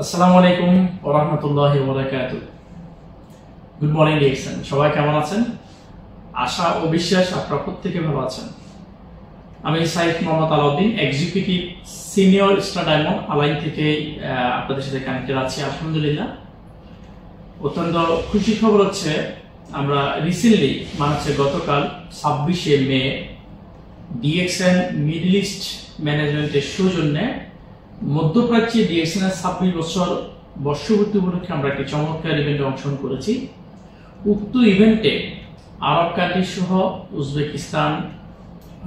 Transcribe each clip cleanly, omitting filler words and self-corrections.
আসসালামু আলাইকুম ওয়া রাহমাতুল্লাহি ওয়া বারাকাতুহু। গুড মর্নিং ডিএক্সএন, সবাই কেমন আছেন? আশা ও বিশ্বাস আপনারা প্রত্যেকে ভালো আছেন। আমি Saif Mohammad Alauddin, executive senior star diamond আলাইন থেকে আপনাদের সাথে কানেক্টেড আছি। আলহামদুলিল্লাহ, অত্যন্ত খুশি খবর হচ্ছে আমরা রিসেন্টলি গতকাল 26শে মে ডিএক্সএন মিডল ইস্ট ম্যানেজমেন্টের সৌজন্যে মধ্যপ্রাচ্যে ডিএক্সএন এর 26 বছর বর্ষপূর্তি উপলক্ষে আমরা একটি চমৎকার ইভেন্টে অংশগ্রহণ করেছি। উক্ত ইভেন্টে আরব কান্ট্রি সহ উজবেকিস্তান,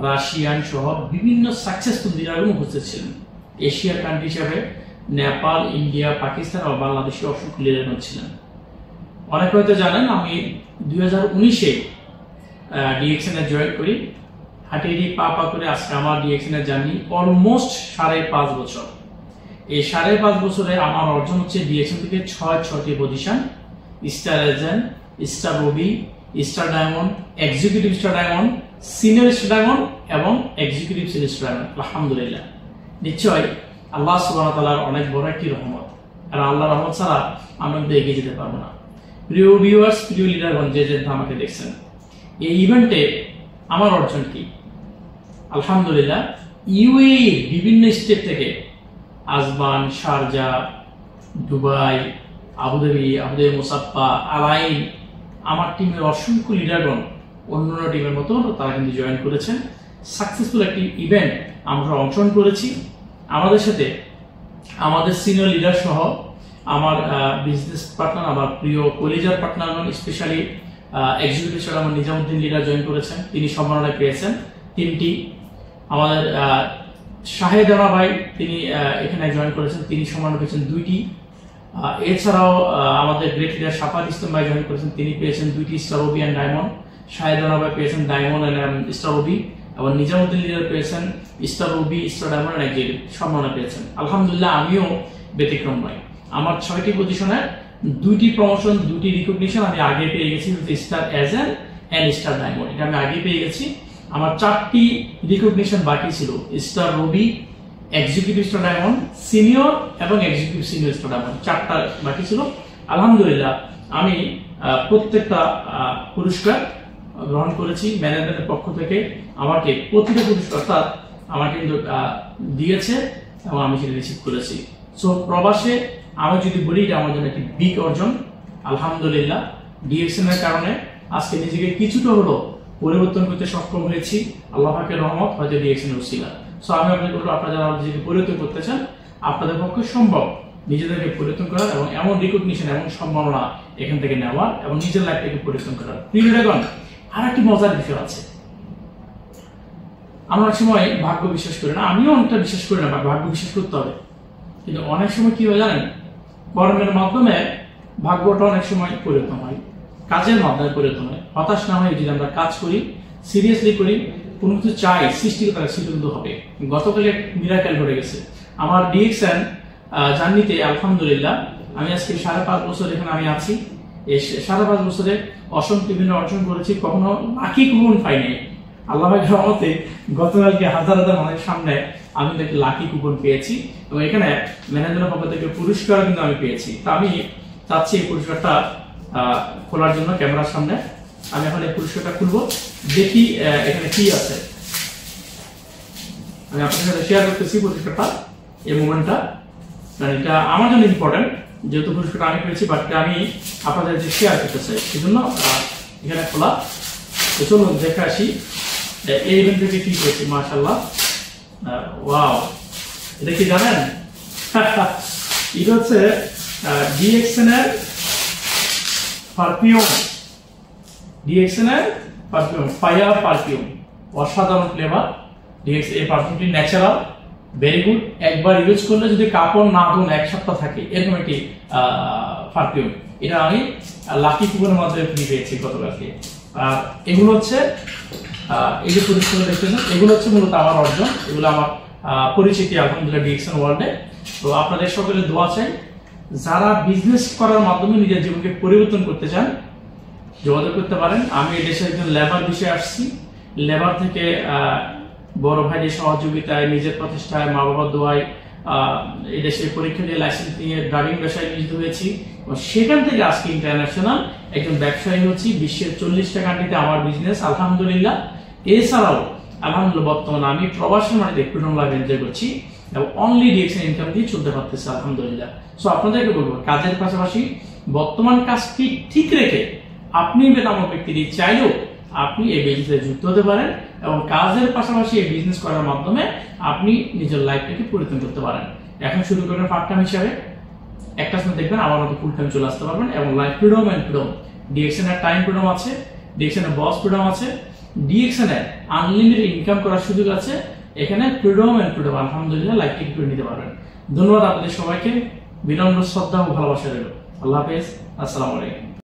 রাশিয়ান সহ বিভিন্ন সাকসেসফুল লিডারগণ উপস্থিত ছিলেন। এশিয়ার কান্ট্রি হিসাবে নেপাল, ইন্ডিয়া, পাকিস্তান ও বাংলাদেশের অসংখ্য লিডারগণ ছিলেন। অনেকে হয়তো জানেন আমি 2019-এ ডিএক্সএন এ জয়েন করি। হাঁটিয়ে পা করে আজকে আমার ডিএক্সএন এর জার্নি অলমোস্ট 5.5 বছর। এই 5.5 বছরে আমার অর্জন হচ্ছে ডিএক্সএন থেকে 6টি পজিশন: star agent, star ruby, star diamond, executive star diamond, senior star diamond এবং এক্সিকিউটিভ সিনিয়র স্টার ডায়মন্ড। আলহামদুলিল্লাহ, নিশ্চয় আল্লাহ সুবহানাহু ওয়া তাআলার অনেক বড় একটি রহমত, আর আল্লাহর রহমত ছাড়া আমরা এগিয়ে যেতে পারবো না। প্রিয় ভিউয়ার্স, প্রিয় লিডারগণ, যে আমাকে দেখছেন, এই ইভেন্টে আমার অর্জন কি? আলহামদুলিল্লাহ, ইউএই বিভিন্ন স্টেট থেকে আজমান, শারজা, দুবাই, আবুধাবি, মুসাফফা, আলাইন, আমার টিমের অসংখ্য লিডারগণ অন্যান্য টিমের মতো তারা কিন্তু জয়েন করেছেন। সাকসেসফুল একটি ইভেন্ট আমরা অংশগ্রহণ করেছি। আমাদের সাথে আমাদের সিনিয়র লিডার সহ আমার বিজনেস পার্টনার, আমার প্রিয় কলিজার পার্টনারগণ, স্পেশালি এক্সিকিউটিভ স্টার আমার নিজামুদ্দিন লিডার জয়েন করেছেন, তিনি সম্মাননা পেয়েছেন 3টি। আমাদের শাহেদ আরা ভাই, তিনি এখানে জয়েন করেছেন, তিনি সম্মাননা পেয়েছেন 2টি। এছাড়াও আমাদের গ্রেট লিডার শাফাত ইসলাম ভাই জয়েন করেছেন, তিনি পেয়েছেন 2টি star ruby and diamond. Shahed Ara ভাই পেয়েছেন ডায়মন্ড অ্যান্ড স্টার রবি, এবং নিজামুদ্দিন লিডার পেয়েছেন star ruby, star diamond and executive সম্মাননা পেয়েছেন। আলহামদুলিল্লাহ, আমিও ব্যতিক্রম নই। আমার 6টি পজিশনে 2টি প্রমোশন, 2টি রিকগনিশন আমি আগে পেয়ে গেছি। Star agent and star diamond, এটা আমি আগে পেয়ে গেছি। আমার 4টি রিকগনিশন বাকি ছিল: স্টার রবি, এক্সিকিউটিভ স্টার ডায়মন্ড, সিনিয়র এবং এক্সিকিউটিভ সিনিয়র স্টার ডায়মন্ড, 4টা বাকি ছিল। আলহামদুলিল্লাহ, আমি প্রত্যেকটা পুরস্কার গ্রহণ করেছি। ম্যানেজমেন্টের পক্ষ থেকে আমাকে প্রতিটা পুরস্কার আমাকে কিন্তু দিয়েছে এবং আমি সেটা রিসিভ করেছি। সো প্রবাসে আমি যদি বলি, এটা আমার জন্য একটি বিগ অর্জন। আলহামদুলিল্লাহ, ডিএক্সএন এর কারণে আজকে নিজেকে কিছুটা হলো পরিবর্তন করতে সক্ষম হয়েছি। আল্লাহ পাকের রহমত, হয়তো ডিএক্সএন এর উসিলা। সো আমি আপনাদের বলবো, আপনারা যারা নিজেকে পরিবর্তন করতে চান, আপনাদের পক্ষে সম্ভব নিজেদেরকে পরিবর্তন করার এবং এমন রিকগনিশন এবং সম্মাননা এখান থেকে নেওয়ার এবং নিজের লাইফটাকে পরিবর্তন করার। প্রিয় লিডারগণ, আর একটি মজার বিষয় আছে। আমরা অনেক সময় ভাগ্য বিশ্বাস করি না, আমিও অনেকটা বিশ্বাস করি না, ভাগ্য বিশ্বাস করতে হবে। কিন্তু অনেক সময় কি হয় জানেন, কর্মের মাধ্যমে ভাগ্যটা অনেক সময় পরিবর্তন হয়, কাজের মাধ্যমে পরিবর্তন হয়। হতাশ না হয়ে যদি আমরা কাজ করি, সিরিয়াসলি করি, কোনো কিছু চাই, সৃষ্টিকর্তার সেটা কিন্তু হবে। গতকালে মিরাকেল ঘটে গেছে আমার ডিএক্সএন জার্নিতে। আলহামদুলিল্লাহ, আমি আজকে 5.5 বছর এখানে আমি আছি। এই 5.5 বছরে অসংখ্য বিভিন্ন অর্জন করেছি, কখনো লাকি কুপন পাইনি। আল্লাহের রহমতে গতকালকে হাজার হাজার মানুষের সামনে আমি একটি লাকি কুপন পেয়েছি, এবং এখানে ম্যানেজমেন্টের পক্ষ থেকে পুরস্কার কিন্তু আমি পেয়েছি। তা আমি চাচ্ছি এই পুরস্কারটা খোলার জন্য ক্যামেরার সামনে। আমি এখন এই পুরস্কারটা খুলবো, দেখি এখানে কি আছে। আমি আপনাদের সাথে শেয়ার করতেছি পুরস্কারটা, এই মোমেন্টটা, কারণ এটা আমার জন্য ইম্পর্টেন্ট, যেহেতু পুরস্কারটা আমি পেয়েছি। বাট আমি আপনাদের যে শেয়ার করতে চাই, সেই জন্য এখানে খোলা। তো চলুন দেখে আসি এই ইভেন্ট থেকে কি পেয়েছি। মাশাআল্লাহ, ওয়াও! এটা কি জানেন? এটা হচ্ছে ডিএক্সএন এর পারফিউম। ডিএক্সএন এর পারফিউম, ফায়ার পারফিউম, অসাধারণ ফ্লেভার। ডিএক্সএন এই পারফিউমটি ন্যাচারাল, ভেরি গুড। একবার ইউজ করলে যদি কাপড় না ধুন 1 সপ্তাহ থাকে, এরকম একটি পারফিউম। এটা আমি লাকি কুপনের মাধ্যমে ফ্রি পেয়েছি গতকালকে। আর এগুলো হচ্ছে এই যে পুরস্কার দেখতেছেন, এগুলো হচ্ছে মূলত আমার অর্জন, এগুলো আমার পরিচিতি আলহামদুলিল্লাহ ডিএক্সএন ওয়ার্ল্ডে। তো আপনাদের সকলের দোয়া চাই। যারা বিজনেস করার মাধ্যমে নিজের জীবনকে পরিবর্তন করতে চান, যোগাযোগ করতে পারেন। আমি এই দেশে একজন লেবার বিষয়ে আসছি। লেবার থেকে বড় ভাইদের সহযোগিতায়, নিজের প্রতিষ্ঠায়, মা বাবার দোয়ায় এই দেশে পরীক্ষা দিয়ে লাইসেন্স নিয়ে ড্রাইভিং পেশায় নিয়োজিত হয়েছি। সেখান থেকে আজকে ইন্টারন্যাশনাল একজন ব্যবসায়ী হচ্ছি। বিশ্বের 40টা কান্ট্রিতে আমার বিজনেস আলহামদুলিল্লাহ। এছাড়াও আলহামদুলিল্লাহ বর্তমানে আমি প্রবাসী মাটিতে ফ্রিডম লাইফ এনজয় করছি এবং অনলি ডিএক্সএন ইনকাম দিয়ে চলতে পারতেছি আলহামদুলিল্লাহ। সো আপনাদেরকে বলবো, কাজের পাশাপাশি বর্তমান কাজটি ঠিক রেখে আপনি বেনামক ব্যক্তি চাইলেও আপনি এই বিজনেসে যুক্ত হতে পারেন এবং কাজের পাশাপাশি এই বিজনেস করার মাধ্যমে আপনি নিজের লাইফটাকে পরিবর্তন করতে পারেন। এখন শুরু করেন পার্ট টাইম হিসাবে, একটা সময় দেখবেন আমার মতো ফুল টাইম চলে আসতে পারবেন এবং life freedom and freedom, DXN এর টাইম ফ্রিডম আছে, ডিএক্সএন এর বস ফ্রিডম আছে, ডিএক্সএন এর আনলিমিটেড ইনকাম করার সুযোগ আছে। এখানে ফ্রিডম এন্ড ফ্রিডম আলহামদুলিল্লাহ লাইফ ঠিক করে নিতে পারবেন। ধন্যবাদ আপনাদের সবাইকে, বিনম্র শ্রদ্ধা ও ভালোবাসা রইল। আল্লাহ হাফেজ, আসসালামু আলাইকুম।